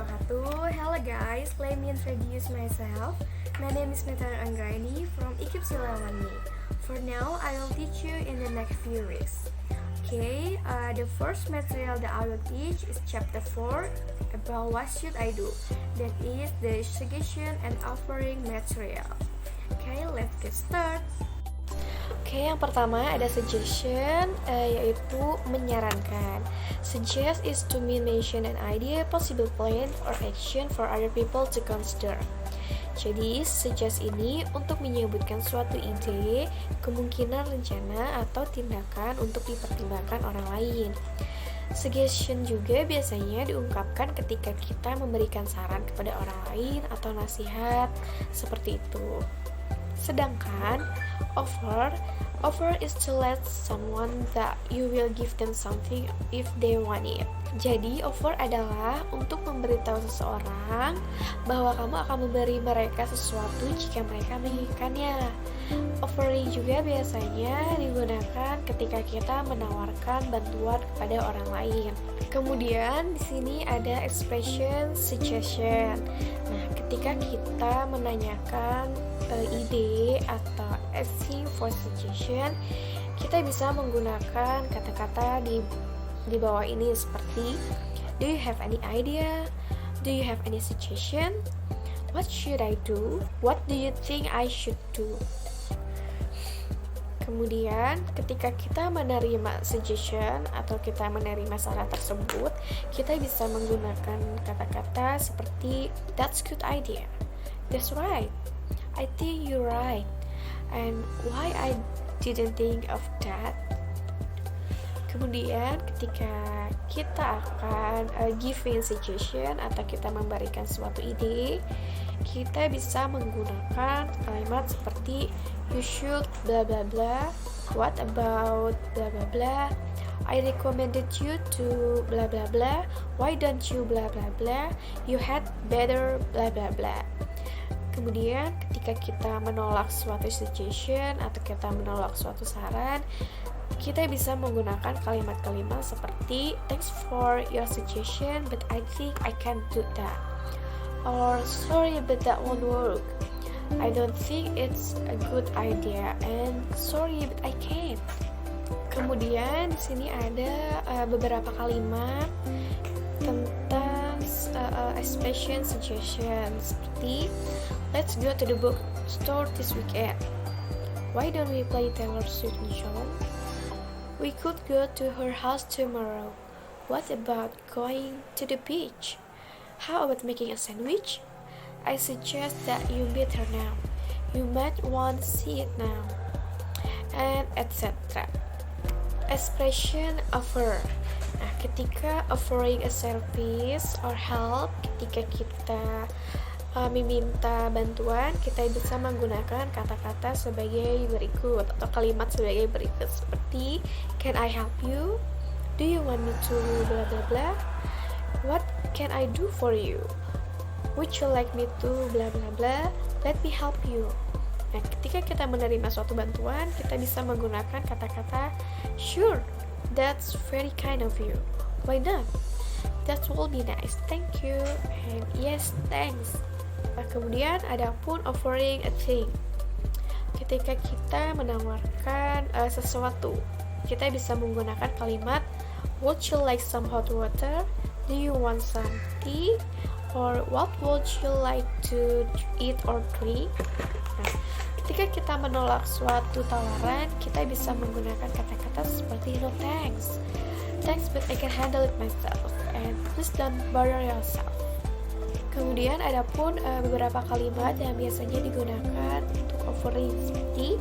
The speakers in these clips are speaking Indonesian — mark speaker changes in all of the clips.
Speaker 1: wabarakatuh. Hello guys, let me introduce myself. My name is Metan Anggraini from IKIP Silawani. For now, I will teach you in the next few weeks. Okay, the first material that I will teach is chapter 4 about what should I do. That is the suggestion and offering material. Okay, let's get started. Oke, yang pertama ada suggestion, yaitu menyarankan. Suggest is to mention an idea, possible plan, or action for other people to consider. Jadi, suggest ini untuk menyebutkan suatu ide, kemungkinan rencana, atau tindakan untuk dipertimbangkan orang lain. Suggestion juga biasanya diungkapkan ketika kita memberikan saran kepada orang lain atau nasihat, seperti itu. Sedangkan offer is to let someone that you will give them something if they want it. Jadi offer adalah untuk memberitahu seseorang bahwa kamu akan memberi mereka sesuatu jika mereka menginginkannya. Offering juga biasanya digunakan ketika kita menawarkan bantuan kepada orang lain. Kemudian di sini ada expression suggestion. Nah, ketika kita menanyakan ide atau asking for suggestion, kita bisa menggunakan kata-kata di bawah ini seperti do you have any idea? Do you have any suggestion? What should I do? What do you think I should do? Kemudian ketika kita menerima suggestion atau kita menerima saran tersebut, kita bisa menggunakan kata-kata seperti that's good idea, that's right, I think you're right, and why I didn't think of that. Kemudian ketika kita akan giving suggestion atau kita memberikan suatu ide, kita bisa menggunakan kalimat seperti you should blah blah blah, what about blah blah blah, I recommended you to blah blah blah, why don't you blah blah blah, you had better blah blah blah. Kemudian ketika kita menolak suatu suggestion atau kita menolak suatu saran, kita bisa menggunakan kalimat-kalimat seperti thanks for your suggestion but I think I can't do that, or sorry but that won't work, I don't think it's a good idea, and sorry but I can't. Kemudian di sini ada beberapa kalimat tentang expression suggestion seperti let's go to the bookstore this weekend. Why don't we play Taylor Swift song? We could go to her house tomorrow. What about going to the beach? How about making a sandwich? I suggest that you meet her now. You might want to see it now. And etc. Expression offer. Nah, ketika offering a service or help, ketika kita meminta bantuan, kita bisa menggunakan kata-kata sebagai berikut atau kalimat sebagai berikut seperti can I help you? Do you want me to blah blah blah? What can I do for you? Would you like me to blah blah blah? Let me help you. Nah, ketika kita menerima suatu bantuan, kita bisa menggunakan kata-kata sure, that's very kind of you. Why not? That will be nice. Thank you. And yes, thanks. Nah, kemudian ada pun offering a thing. Ketika kita menawarkan sesuatu, kita bisa menggunakan kalimat would you like some hot water? Do you want some tea? Or what would you like to eat or drink? Nah, ketika kita menolak suatu tawaran, kita bisa menggunakan kata-kata seperti no thanks. Thanks but I can handle it myself. And please don't bother yourself. Kemudian ada pun beberapa kalimat yang biasanya digunakan untuk offering seperti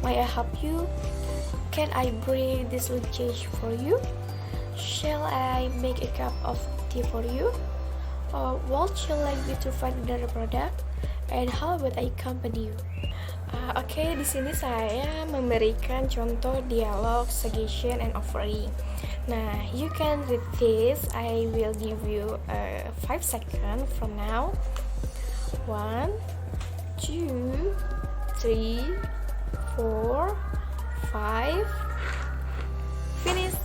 Speaker 1: may I help you? Can I bring this luggage for you? Shall I make a cup of tea for you? Or would you like me to find another product? And how about I accompany you? Oke, di sini saya memberikan contoh dialog, suggestion, and offering. Nah, you can read this. I will give you 5 seconds from now. 1, 2, 3, 4, 5. Finish.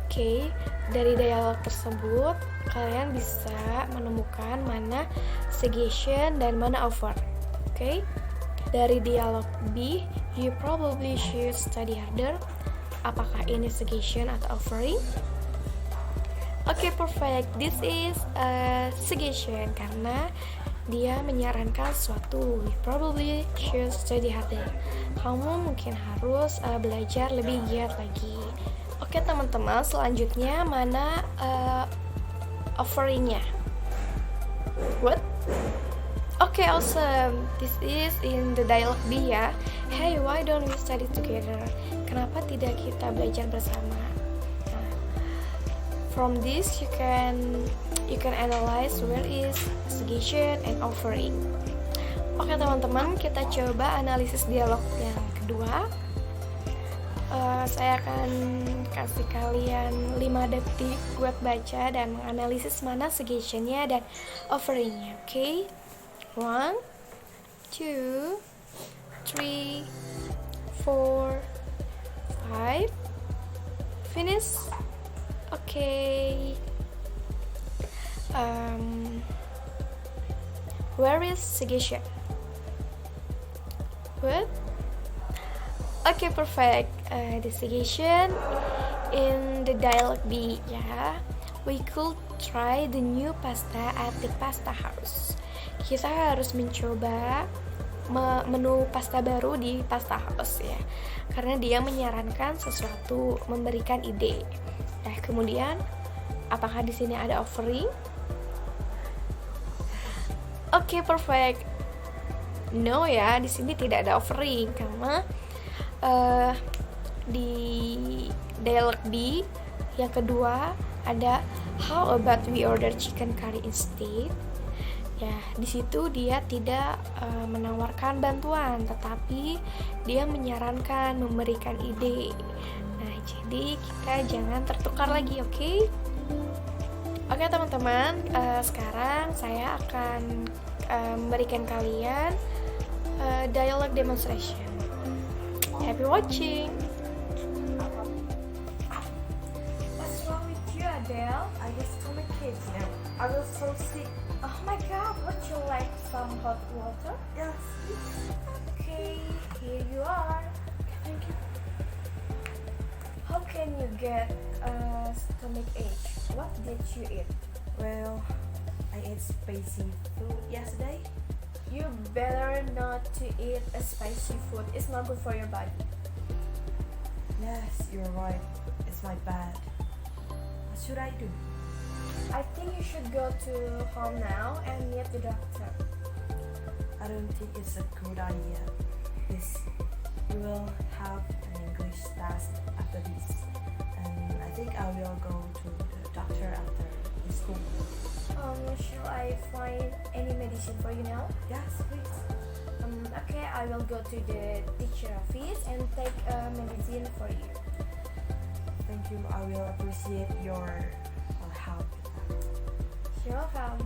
Speaker 1: Okay, dari dialog tersebut kalian bisa menemukan mana suggestion dan mana offer. Oke? Dari dialog B, you probably should study harder. Apakah ini suggestion atau offering? Oke, perfect. This is a suggestion karena dia menyarankan suatu. You probably should study harder. Kamu mungkin harus belajar lebih giat lagi. Oke teman-teman, selanjutnya mana offeringnya? What? Oke, awesome. This is in the dialogue B ya. Hey, why don't we study together? Kenapa tidak kita belajar bersama? Nah, from this you can analyze where is suggestion and offering. Oke teman-teman, kita coba analisis dialog yang kedua. Saya akan kasih kalian 5 detik buat baca dan menganalisis mana suggestionnya dan offeringnya. Oke? 1, 2, 3, 4, 5. Finish. Okay. Where is suggestion? What? Okay, perfect. The suggestion in the dialogue B, ya. We could try the new pasta at the pasta house. Kita harus mencoba menu pasta baru di pasta house ya. Karena dia menyarankan sesuatu, memberikan ide. Nah, kemudian apakah di sini ada offering? Oke, perfect. No ya, di sini tidak ada offering karena di dialog B yang kedua ada how about we order chicken curry instead. Ya, di situ dia tidak menawarkan bantuan, tetapi dia menyarankan, memberikan ide. Nah, jadi kita jangan tertukar lagi, oke? Oke teman-teman, sekarang saya akan memberikan kalian dialog demonstration. Happy watching.
Speaker 2: What's wrong with you, Adele? I just stomach aches now. I was so sick.
Speaker 1: Oh my god, would you like some hot water?
Speaker 2: Yes, please.
Speaker 1: Okay, here you are.
Speaker 2: Thank you.
Speaker 1: How can you get stomach ache? What did you eat?
Speaker 2: Well, I ate spicy food yesterday.
Speaker 1: You better not to eat a spicy food. It's not good for your body.
Speaker 2: Yes, you're right. It's my bad. What should I do?
Speaker 1: I think you should go to home now and meet the doctor.
Speaker 2: I don't think it's a good idea. This we will have an English test after this, and I think I will go to the doctor after the school.
Speaker 1: Shall I find any medicine for you now?
Speaker 2: Yes, please.
Speaker 1: Okay, I will go to the teacher office and take medicine for you.
Speaker 2: Thank you. I will appreciate your help.
Speaker 1: You're welcome.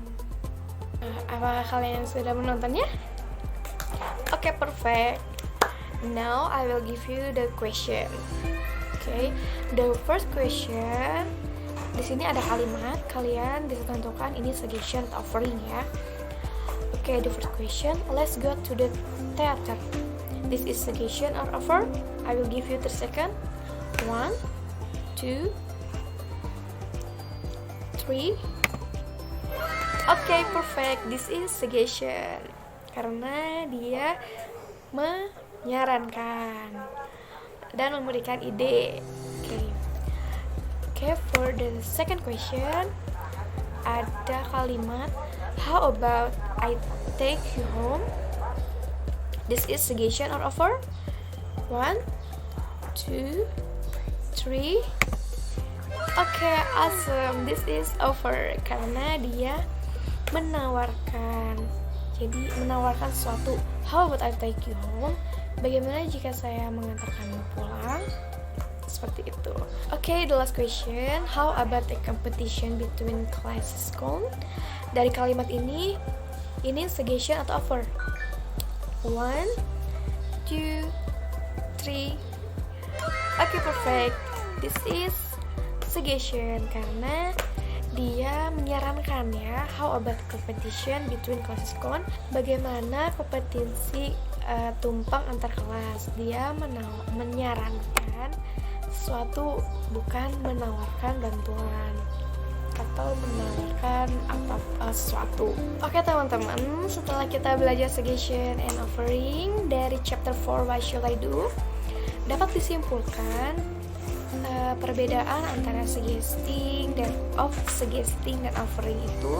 Speaker 1: Apakah kalian sudah menontonnya? Oke, perfect. Now I will give you the question. Okay, the first question. Di sini ada kalimat, kalian bisa tentukan ini suggestion atau offering ya. Okay, the first question. Let's go to the theater. This is suggestion or offer. I will give you 3 seconds. 1, 2, 3. Okay, perfect. This is suggestion. Karena dia menyarankan dan memberikan ide. Okay, for the second question ada kalimat how about I take you home. This is suggestion or offer. 1, 2, 3. Okay, awesome. This is offer karena dia menawarkan. Jadi menawarkan sesuatu. How about I take you home? Bagaimana jika saya mengantarkanmu pulang? Seperti itu. Okay, the last question. How about the competition between classes count? Dari kalimat ini suggestion atau offer? 1, 2, 3. Okay, perfect. This is suggestion karena dia menyarankan ya, how about competition between classes con, bagaimana kompetisi tumpang antar kelas. Dia menyarankan sesuatu, bukan menawarkan bantuan atau menawarkan sesuatu. Oke teman-teman, setelah kita belajar suggestion and offering dari chapter 4 What Should I Do, dapat disimpulkan perbedaan antara suggesting dan offering itu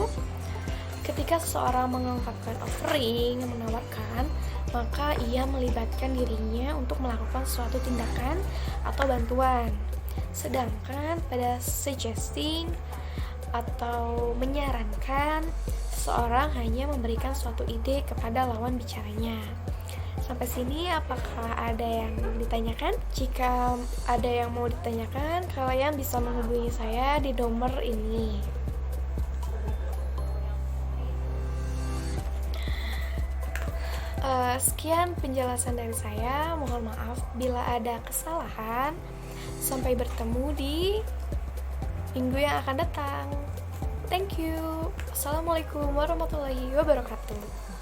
Speaker 1: ketika seseorang mengungkapkan offering, menawarkan, maka ia melibatkan dirinya untuk melakukan suatu tindakan atau bantuan. Sedangkan pada suggesting atau menyarankan, seseorang hanya memberikan suatu ide kepada lawan bicaranya. Sampai sini apakah ada yang ditanyakan? Jika ada yang mau ditanyakan, kalian bisa menghubungi saya di nomor ini. Sekian penjelasan dari saya. Mohon maaf bila ada kesalahan. Sampai bertemu di minggu yang akan datang. Thank you. Assalamualaikum warahmatullahi wabarakatuh.